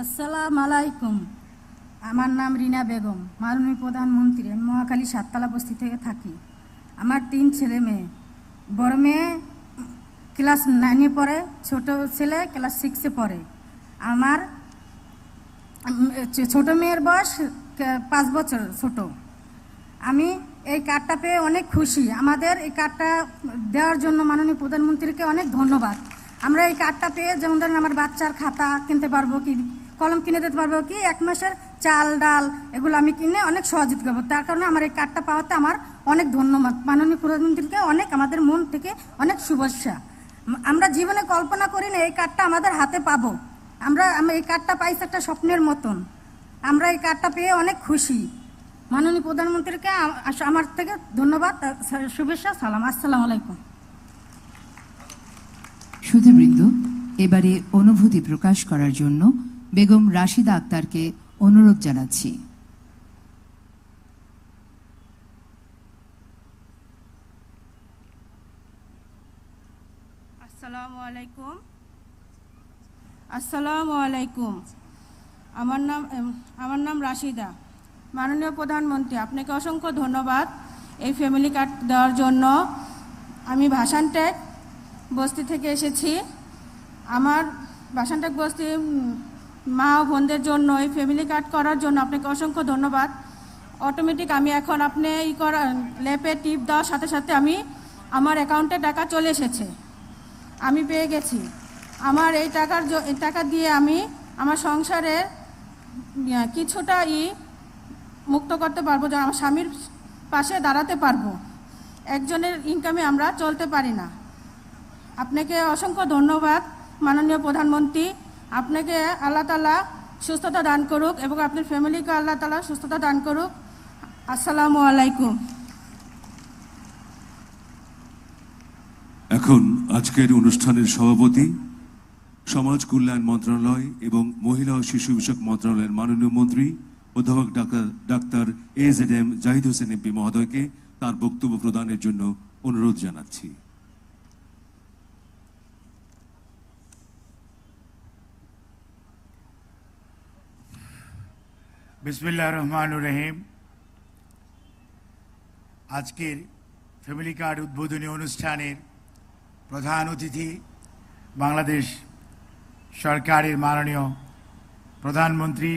আসসালামু আলাইকুম। আমার নাম রিনা বেগম, মাননীয় প্রধানমন্ত্রী। আমি মহাখালী সাততলা বস্তি থেকে থাকি। আমার 3 ছেলে মেয়ে। বড় মেয়ে ক্লাস 9-এ পড়ে, ছোট ছেলে ক্লাস 6-এ পড়ে। আমার ছোট মেয়ের বয়স 5 বছর ছোট। আমি এই কার্ডটা পেয়ে অনেক খুশি। আমাদের এই কার্ডটা দেওয়ার জন্য মাননীয় প্রধানমন্ত্রীকে অনেক ধন্যবাদ। আমরা এই কার্ডটা পেয়ে যেমন ধরেন আমার বাচ্চার খাতা কিনতে পারবো, কি কলম কিনে দিতে পারবো, কি 1 মাসের চাল ডাল এগুলো আমি কিনে অনেক সহযোগিতা করবো। তার কারণে আমার এই কার্ডটা পাওয়াতে আমার অনেক ধন্যবাদ। মাননীয় প্রধানমন্ত্রীকে অনেক, আমাদের মন থেকে অনেক শুভেচ্ছা। আমরা জীবনে কল্পনা করি না এই কার্ডটা আমাদের হাতে পাবো। আমরা এই কার্ডটা পাইছি একটা স্বপ্নের মতন। আমরা এই কার্ডটা পেয়ে অনেক খুশি। মাননীয় প্রধানমন্ত্রীকে আমার থেকে ধন্যবাদ, শুভেচ্ছা, সালাম। আসসালামু আলাইকুম। সুধীবৃন্দ, এবারে অনুভূতি প্রকাশ করার জন্য বেগম রাশিদা আক্তারকে অনুরোধ জানাচ্ছি। আসসালামু আলাইকুম। আমার নাম রাশিদা। মাননীয় প্রধানমন্ত্রী, আপনাকে অসংখ্য ধন্যবাদ এই ফ্যামিলি কার্ড দেওয়ার জন্য। আমি ভাসানটেক বস্তি থেকে এসেছি। আমার ভাসানটেক বস্তি মা ও বোনদের জন্য এই ফ্যামিলি কার্ড করার জন্য আপনাকে অসংখ্য ধন্যবাদ। অটোমেটিক আমি এখন আপনি ল্যাপে টিপ দেওয়ার সাথে সাথে আমার অ্যাকাউন্টে টাকা চলে এসেছে, আমি পেয়ে গেছি। আমার এই টাকা দিয়ে আমি আমার সংসারের কিছুটা মুক্ত করতে পারবো, যেন আমার স্বামীর পাশে দাঁড়াতে পারবো। একজনের ইনকামে আমরা চলতে পারি না। আপনাকে অসংখ্য ধন্যবাদ মাননীয় প্রধানমন্ত্রী। আপনাকে আল্লাহ তাআলা সুস্থতা দান করুক এবং আপনার ফ্যামিলিকে আল্লাহ তাআলা সুস্থতা দান করুক। আসসালামু আলাইকুম। এখন আজকের অনুষ্ঠানের সভাপতি, সমাজ কল্যাণ মন্ত্রণালয় এবং মহিলা ও শিশু বিষয়ক মন্ত্রণালয়ের মাননীয় মন্ত্রী অধ্যাপক doctor AZM Zahid Hossain MP মহোদয়কে তার বক্তব্য প্রদানের জন্য অনুরোধ জানাচ্ছি। বিসমিল্লাহির রহমানির রহিম। আজকের ফ্যামিলি কার্ড উদ্বোধনী অনুষ্ঠানের প্রধান অতিথি বাংলাদেশ সরকারের মাননীয় প্রধানমন্ত্রী